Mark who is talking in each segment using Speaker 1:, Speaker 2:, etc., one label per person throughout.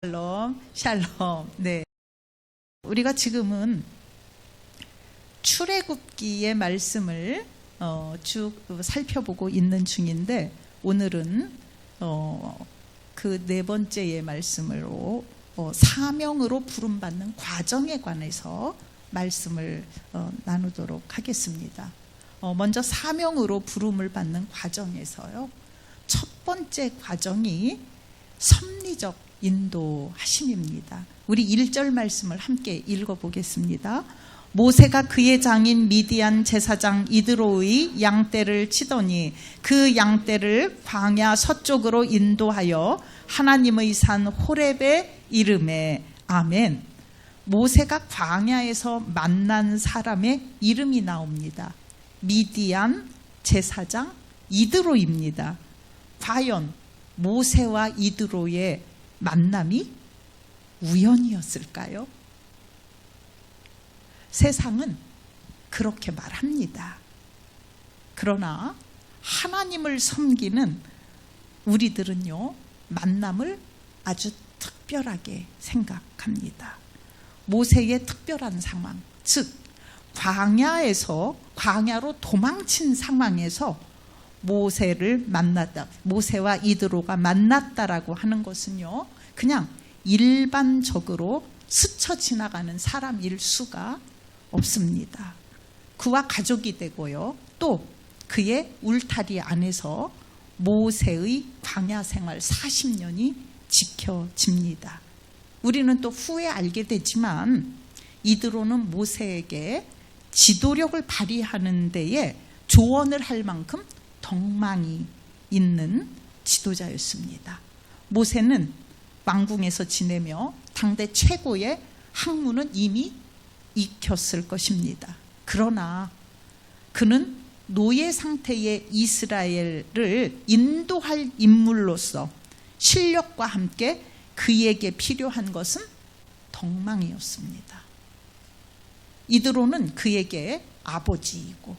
Speaker 1: 샬롬, 샬롬. 네. 우리가 지금은 출애굽기의 말씀을 쭉 살펴보고 있는 중인데, 오늘은 그 네 번째의 말씀으로 사명으로 부름받는 과정에 관해서 말씀을 나누도록 하겠습니다. 먼저 사명으로 부름을 받는 과정에서요, 첫 번째 과정이 섭리적 인도하심입니다. 우리 1절 말씀을 함께 읽어보겠습니다. 모세가 그의 장인 미디안 제사장 이드로의 양떼를 치더니 그 양떼를 광야 서쪽으로 인도하여 하나님의 산 호렙에 이르매. 아멘. 모세가 광야에서 만난 사람의 이름이 나옵니다. 미디안 제사장 이드로입니다. 과연 모세와 이드로의 만남이 우연이었을까요? 세상은 그렇게 말합니다. 그러나 하나님을 섬기는 우리들은요, 만남을 아주 특별하게 생각합니다. 모세의 특별한 상황, 즉 광야로 도망친 상황에서 모세를 만났다, 모세와 이드로가 만났다라고 하는 것은요, 그냥 일반적으로 스쳐 지나가는 사람일 수가 없습니다. 그와 가족이 되고요, 또 그의 울타리 안에서 모세의 광야 생활 40년이 지켜집니다. 우리는 또 후에 알게 되지만 이드로는 모세에게 지도력을 발휘하는 데에 조언을 할 만큼 덕망이 있는 지도자였습니다. 모세는 왕궁에서 지내며 당대 최고의 학문은 이미 익혔을 것입니다. 그러나 그는 노예 상태의 이스라엘을 인도할 인물로서 실력과 함께 그에게 필요한 것은 덕망이었습니다. 이드로는 그에게 아버지이고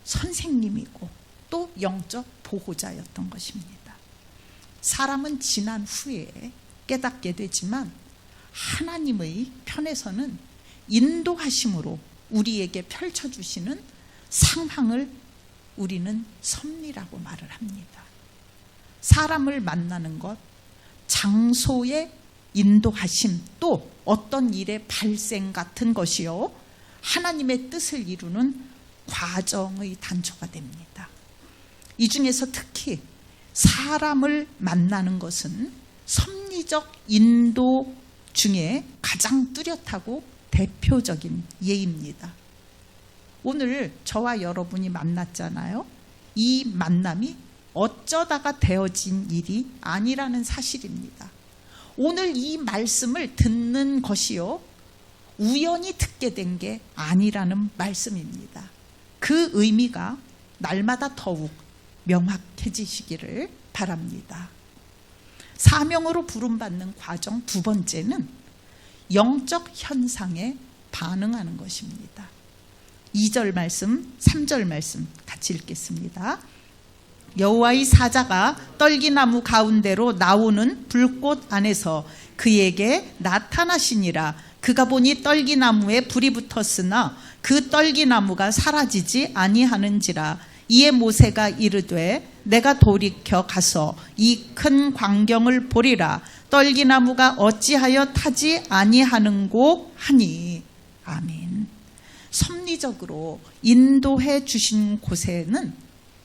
Speaker 1: 선생님이고 또 영적 보호자였던 것입니다. 사람은 지난 후에 깨닫게 되지만 하나님의 편에서는 인도하심으로 우리에게 펼쳐주시는 상황을 우리는 섭리라고 말을 합니다. 사람을 만나는 것, 장소의 인도하심, 또 어떤 일의 발생 같은 것이요, 하나님의 뜻을 이루는 과정의 단초가 됩니다. 이 중에서 특히 사람을 만나는 것은 섭리적 인도 중에 가장 뚜렷하고 대표적인 예입니다. 오늘 저와 여러분이 만났잖아요. 이 만남이 어쩌다가 되어진 일이 아니라는 사실입니다. 오늘 이 말씀을 듣는 것이요, 우연히 듣게 된 게 아니라는 말씀입니다. 그 의미가 날마다 더욱 명확해지시기를 바랍니다. 사명으로 부름받는 과정 두 번째는 영적 현상에 반응하는 것입니다. 2절 말씀, 3절 말씀 같이 읽겠습니다. 여호와의 사자가 떨기나무 가운데로 나오는 불꽃 안에서 그에게 나타나시니라. 그가 보니 떨기나무에 불이 붙었으나 그 떨기나무가 사라지지 아니하는지라. 이에 모세가 이르되 내가 돌이켜 가서 이 큰 광경을 보리라. 떨기나무가 어찌하여 타지 아니하는고 하니. 아멘. 섭리적으로 인도해 주신 곳에는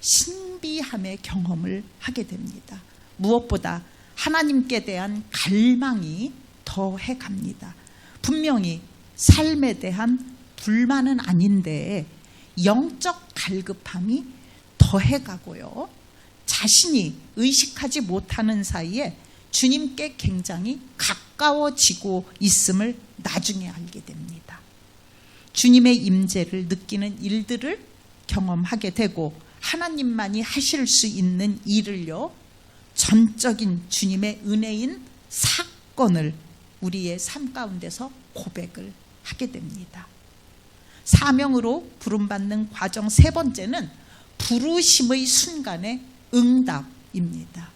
Speaker 1: 신비함의 경험을 하게 됩니다. 무엇보다 하나님께 대한 갈망이 더해 갑니다. 분명히 삶에 대한 불만은 아닌데 영적 갈급함이 더해가고요, 자신이 의식하지 못하는 사이에 주님께 굉장히 가까워지고 있음을 나중에 알게 됩니다. 주님의 임재를 느끼는 일들을 경험하게 되고 하나님만이 하실 수 있는 일을요, 전적인 주님의 은혜인 사건을 우리의 삶 가운데서 고백을 하게 됩니다. 사명으로 부름받는 과정 세 번째는 부르심의 순간의 응답입니다.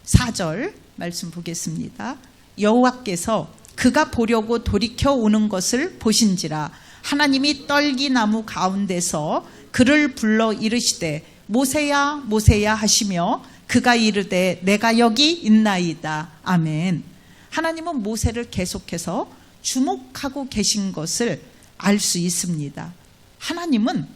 Speaker 1: 4절 말씀 보겠습니다. 여호와께서 그가 보려고 돌이켜 오는 것을 보신지라. 하나님이 떨기나무 가운데서 그를 불러 이르시되 모세야 모세야 하시며 그가 이르되 내가 여기 있나이다. 아멘. 하나님은 모세를 계속해서 주목하고 계신 것을 알 수 있습니다. 하나님은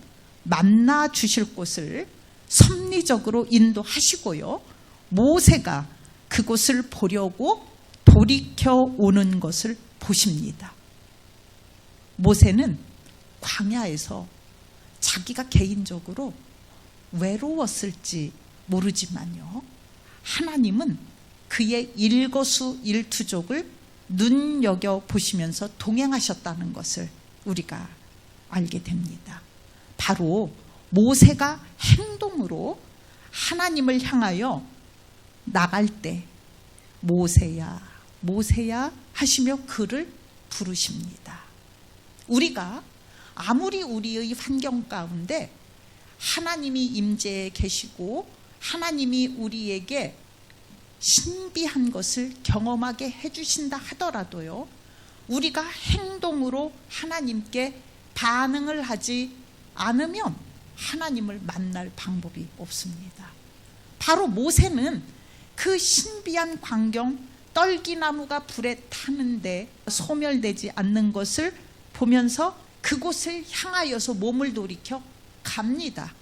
Speaker 1: 만나 주실 곳을 섭리적으로 인도하시고요, 모세가 그곳을 보려고 돌이켜 오는 것을 보십니다. 모세는 광야에서 자기가 개인적으로 외로웠을지 모르지만요, 하나님은 그의 일거수일투족을 눈여겨보시면서 동행하셨다는 것을 우리가 알게 됩니다. 바로 모세가 행동으로 하나님을 향하여 나갈 때 모세야 모세야 하시며 그를 부르십니다. 우리가 아무리 우리의 환경 가운데 하나님이 임재해 계시고 하나님이 우리에게 신비한 것을 경험하게 해주신다 하더라도요, 우리가 행동으로 하나님께 반응을 하지 않으면 하나님을 만날 방법이 없습니다. 바로 모세는 그 신비한 광경, 떨기나무가 불에 타는데 소멸되지 않는 것을 보면서 그곳을 향하여서 몸을 돌이켜 갑니다.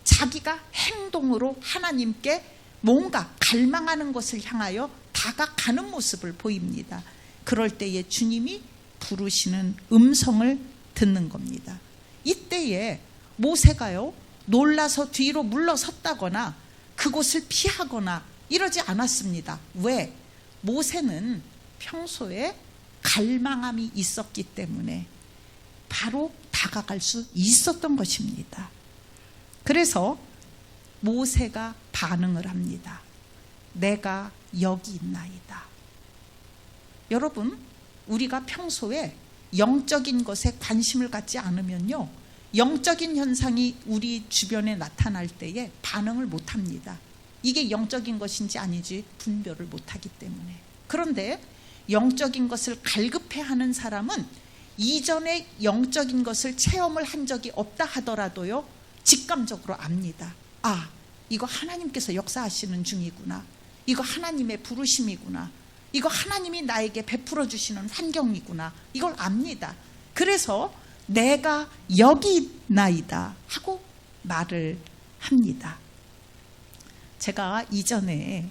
Speaker 1: 자기가 행동으로 하나님께 뭔가 갈망하는 것을 향하여 다가가는 모습을 보입니다. 그럴 때에 주님이 부르시는 음성을 듣는 겁니다. 이때에 모세가요, 놀라서 뒤로 물러섰다거나 그곳을 피하거나 이러지 않았습니다. 왜? 모세는 평소에 갈망함이 있었기 때문에 바로 다가갈 수 있었던 것입니다. 그래서 모세가 반응을 합니다. 내가 여기 있나이다. 여러분, 우리가 평소에 영적인 것에 관심을 갖지 않으면요, 영적인 현상이 우리 주변에 나타날 때에 반응을 못합니다. 이게 영적인 것인지 아닌지 분별을 못하기 때문에. 그런데 영적인 것을 갈급해하는 사람은 이전에 영적인 것을 체험을 한 적이 없다 하더라도요, 직감적으로 압니다. 아, 이거 하나님께서 역사하시는 중이구나. 이거 하나님의 부르심이구나. 이거 하나님이 나에게 베풀어 주시는 환경이구나. 이걸 압니다. 그래서 내가 여기 있나이다 하고 말을 합니다. 제가 이전에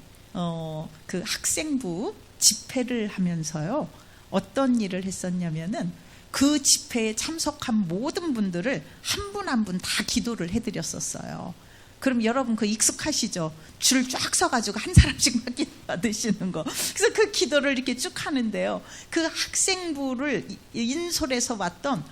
Speaker 1: 그 학생부 집회를 하면서요, 어떤 일을 했었냐면은 그 집회에 참석한 모든 분들을 한 분 한 분 다 기도를 해드렸었어요. 그럼 여러분 그 익숙하시죠? 줄 쫙 서가지고 한 사람씩만 기도 받으시는 거. 그래서 그 기도를 이렇게 쭉 하는데요, 그 학생부를 인솔해서 왔던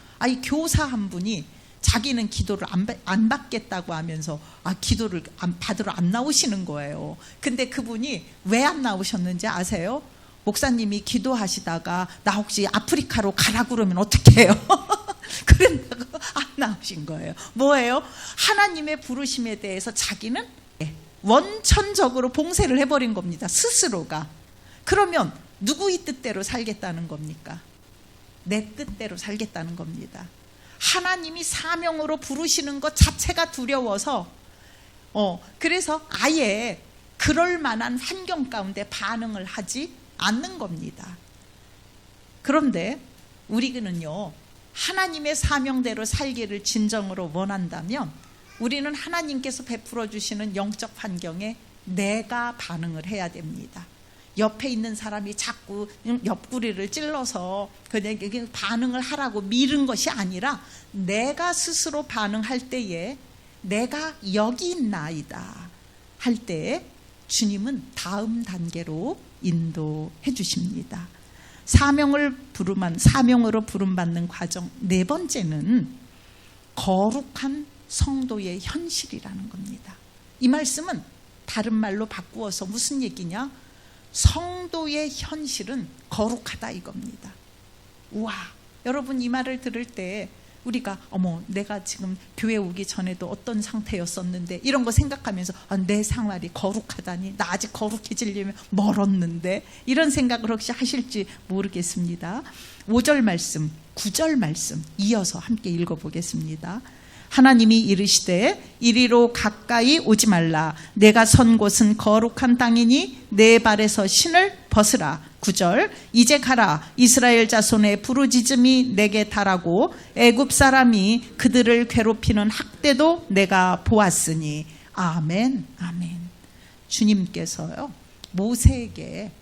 Speaker 1: 교사 한 분이 자기는 기도를 안 받겠다고 하면서 기도를 받으러 안 나오시는 거예요. 근데 그분이 왜 안 나오셨는지 아세요? 목사님이 기도하시다가 나 혹시 아프리카로 가라 그러면 어떻게 해요? 그런다고 안 나오신 거예요. 뭐예요? 하나님의 부르심에 대해서 자기는 원천적으로 봉쇄를 해버린 겁니다. 스스로가. 그러면 누구의 뜻대로 살겠다는 겁니까? 내 뜻대로 살겠다는 겁니다. 하나님이 사명으로 부르시는 것 자체가 두려워서 그래서 아예 그럴 만한 환경 가운데 반응을 하지 않는 겁니다. 그런데 우리는요, 하나님의 사명대로 살기를 진정으로 원한다면 우리는 하나님께서 베풀어 주시는 영적 환경에 내가 반응을 해야 됩니다. 옆에 있는 사람이 자꾸 옆구리를 찔러서 그냥 반응을 하라고 미룬 것이 아니라 내가 스스로 반응할 때에 내가 여기 있나이다 할 때에 주님은 다음 단계로 인도해 주십니다. 사명으로 부름받는 과정 네 번째는 거룩한 성도의 현실이라는 겁니다. 이 말씀은 다른 말로 바꾸어서 무슨 얘기냐? 성도의 현실은 거룩하다 이겁니다. 우와, 여러분 이 말을 들을 때 우리가 내가 지금 교회 오기 전에도 어떤 상태였었는데 이런 거 생각하면서 내 생활이 거룩하다니, 나 아직 거룩해지려면 멀었는데, 이런 생각을 혹시 하실지 모르겠습니다. 5절 말씀, 9절 말씀 이어서 함께 읽어보겠습니다. 하나님이 이르시되 이리로 가까이 오지 말라. 내가 선 곳은 거룩한 땅이니 내 발에서 신을 벗으라. 9절 이제 가라. 이스라엘 자손의 부르짖음이 내게 달하고 애굽 사람이 그들을 괴롭히는 학대도 내가 보았으니. 아멘, 아멘. 주님께서요, 모세에게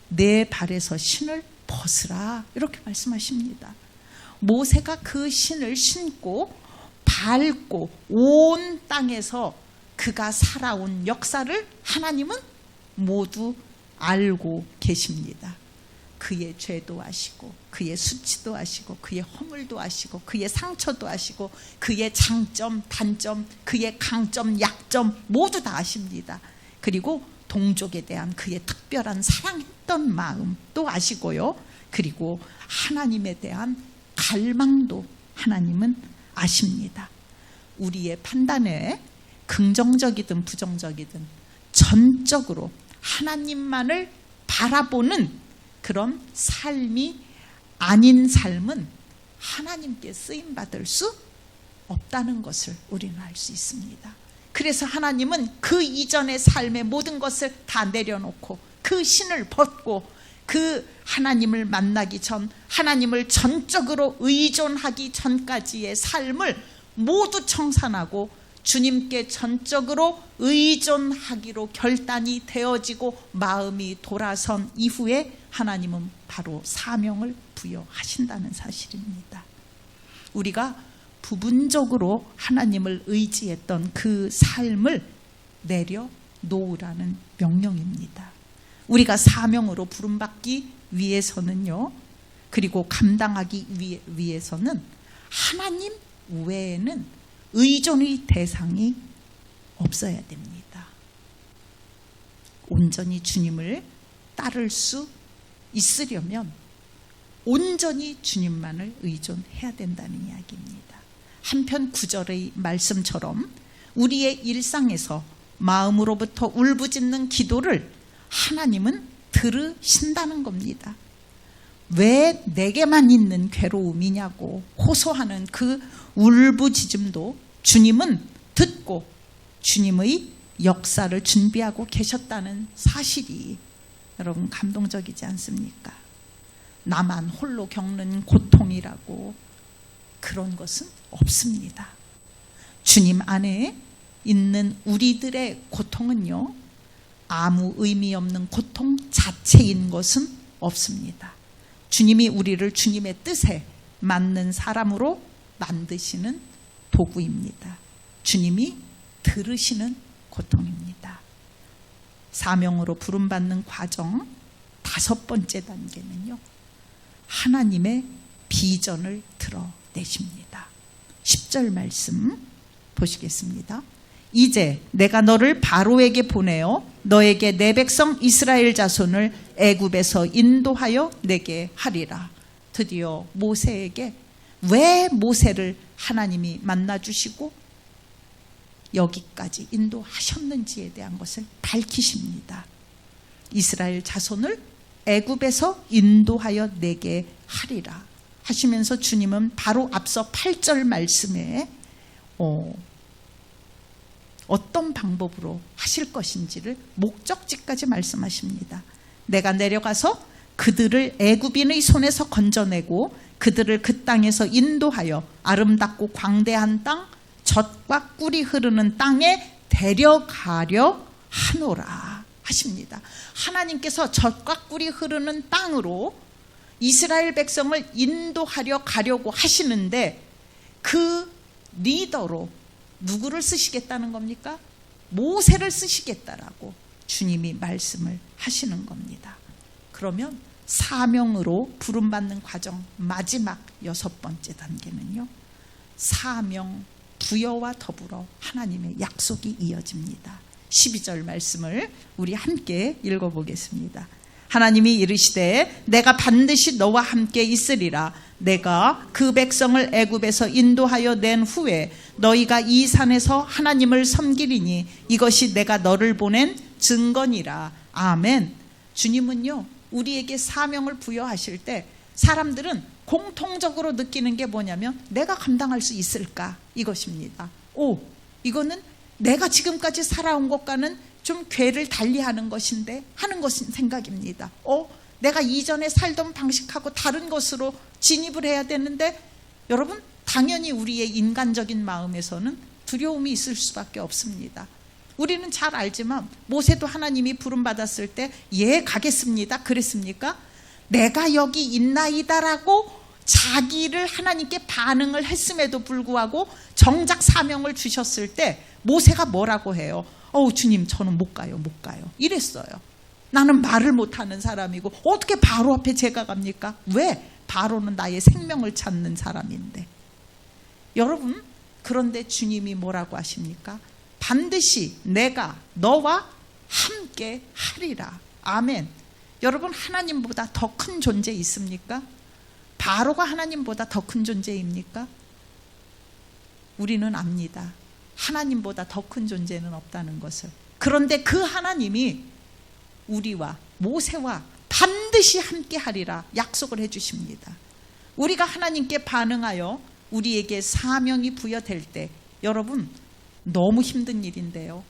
Speaker 1: 내 발에서 신을 벗으라 이렇게 말씀하십니다. 모세가 그 신을 신고 밟고 온 땅에서 그가 살아온 역사를 하나님은 모두 알고 계십니다. 그의 죄도 아시고, 그의 수치도 아시고, 그의 허물도 아시고, 그의 상처도 아시고, 그의 장점, 단점, 그의 강점, 약점 모두 다 아십니다. 그리고 동족에 대한 그의 특별한 사랑했던 마음도 아시고요. 그리고 하나님에 대한 갈망도 하나님은 아십니다. 우리의 판단에 긍정적이든 부정적이든 전적으로 하나님만을 바라보는 그런 삶이 아닌 삶은 하나님께 쓰임받을 수 없다는 것을 우리는 알 수 있습니다. 그래서 하나님은 그 이전의 삶의 모든 것을 다 내려놓고 그 신을 벗고 그 하나님을 만나기 전, 하나님을 전적으로 의존하기 전까지의 삶을 모두 청산하고 주님께 전적으로 의존하기로 결단이 되어지고 마음이 돌아선 이후에 하나님은 바로 사명을 부여하신다는 사실입니다. 우리가 부분적으로 하나님을 의지했던 그 삶을 내려놓으라는 명령입니다. 우리가 사명으로 부름받기 위해서는요, 그리고 감당하기 위해서는 하나님 외에는 의존의 대상이 없어야 됩니다. 온전히 주님을 따를 수 있으려면 온전히 주님만을 의존해야 된다는 이야기입니다. 한편 9절의 말씀처럼 우리의 일상에서 마음으로부터 울부짖는 기도를 하나님은 들으신다는 겁니다. 왜 내게만 있는 괴로움이냐고 호소하는 그 울부짖음도 주님은 듣고 주님의 역사를 준비하고 계셨다는 사실이 여러분 감동적이지 않습니까? 나만 홀로 겪는 고통이라고 그런 것은 없습니다. 주님 안에 있는 우리들의 고통은요, 아무 의미 없는 고통 자체인 것은 없습니다. 주님이 우리를 주님의 뜻에 맞는 사람으로 만드시는 도구입니다. 주님이 들으시는 고통입니다. 사명으로 부름받는 과정 5번째 단계는요, 하나님의 비전을 드러내십니다. 10절 말씀 보시겠습니다. 이제 내가 너를 바로에게 보내어 너에게 내 백성 이스라엘 자손을 애굽에서 인도하여 내게 하리라. 드디어 모세에게 왜 모세를 하나님이 만나주시고 여기까지 인도하셨는지에 대한 것을 밝히십니다. 이스라엘 자손을 애굽에서 인도하여 내게 하리라 하시면서 주님은 바로 앞서 8절 말씀에 어떤 방법으로 하실 것인지를 목적지까지 말씀하십니다. 내가 내려가서 그들을 애굽인의 손에서 건져내고 그들을 그 땅에서 인도하여 아름답고 광대한 땅, 젖과 꿀이 흐르는 땅에 데려가려 하노라 하십니다. 하나님께서 젖과 꿀이 흐르는 땅으로 이스라엘 백성을 인도하려 가려고 하시는데 그 리더로 누구를 쓰시겠다는 겁니까? 모세를 쓰시겠다라고 주님이 말씀을 하시는 겁니다. 그러면 사명으로 부름받는 과정 마지막 6번째 단계는요, 사명 부여와 더불어 하나님의 약속이 이어집니다. 12절 말씀을 우리 함께 읽어보겠습니다. 하나님이 이르시되 내가 반드시 너와 함께 있으리라. 내가 그 백성을 애굽에서 인도하여 낸 후에 너희가 이 산에서 하나님을 섬기리니 이것이 내가 너를 보낸 증거니라. 아멘. 주님은요, 우리에게 사명을 부여하실 때 사람들은 공통적으로 느끼는 게 뭐냐면 내가 감당할 수 있을까, 이것입니다. 이거는 내가 지금까지 살아온 것과는 좀 궤를 달리하는 것인데 하는 것인 생각입니다. 내가 이전에 살던 방식하고 다른 것으로 진입을 해야 되는데, 여러분, 당연히 우리의 인간적인 마음에서는 두려움이 있을 수밖에 없습니다. 우리는 잘 알지만 모세도 하나님이 부름받았을 때 예, 가겠습니다 그랬습니까? 내가 여기 있나이다라고 자기를 하나님께 반응을 했음에도 불구하고 정작 사명을 주셨을 때 모세가 뭐라고 해요? 주님, 저는 못 가요 이랬어요. 나는 말을 못하는 사람이고 어떻게 바로 앞에 제가 갑니까? 왜? 바로는 나의 생명을 찾는 사람인데. 여러분, 그런데 주님이 뭐라고 하십니까? 반드시 내가 너와 함께 하리라. 아멘. 여러분, 하나님보다 더 큰 존재 있습니까? 바로가 하나님보다 더 큰 존재입니까? 우리는 압니다. 하나님보다 더 큰 존재는 없다는 것을. 그런데 그 하나님이 우리와 모세와 반드시 함께 하리라 약속을 해 주십니다. 우리가 하나님께 반응하여 우리에게 사명이 부여될 때, 여러분, 너무 힘든 일인데요,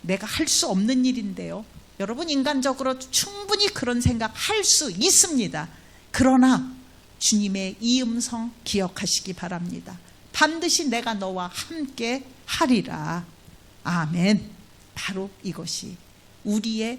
Speaker 1: 내가 할 수 없는 일인데요, 여러분, 인간적으로 충분히 그런 생각 할 수 있습니다. 그러나 주님의 이 음성 기억하시기 바랍니다. 반드시 내가 너와 함께 하리라. 아멘. 바로 이것이 우리의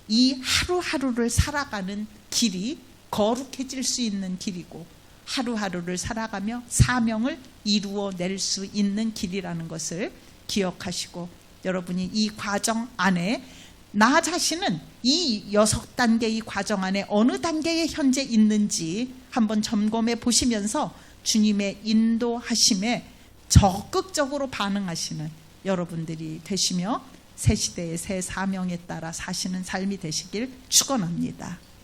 Speaker 1: 이 하루하루를 살아가는 길이 거룩해질 수 있는 길이고, 하루하루를 살아가며 사명을 이루어낼 수 있는 길이라는 것을 기억하시고, 여러분이 이 과정 안에, 나 자신은 이 6단계의 과정 안에 어느 단계에 현재 있는지 한번 점검해 보시면서 주님의 인도하심에 적극적으로 반응하시는 여러분들이 되시며 새 시대의 새 사명에 따라 사시는 삶이 되시길 축원합니다.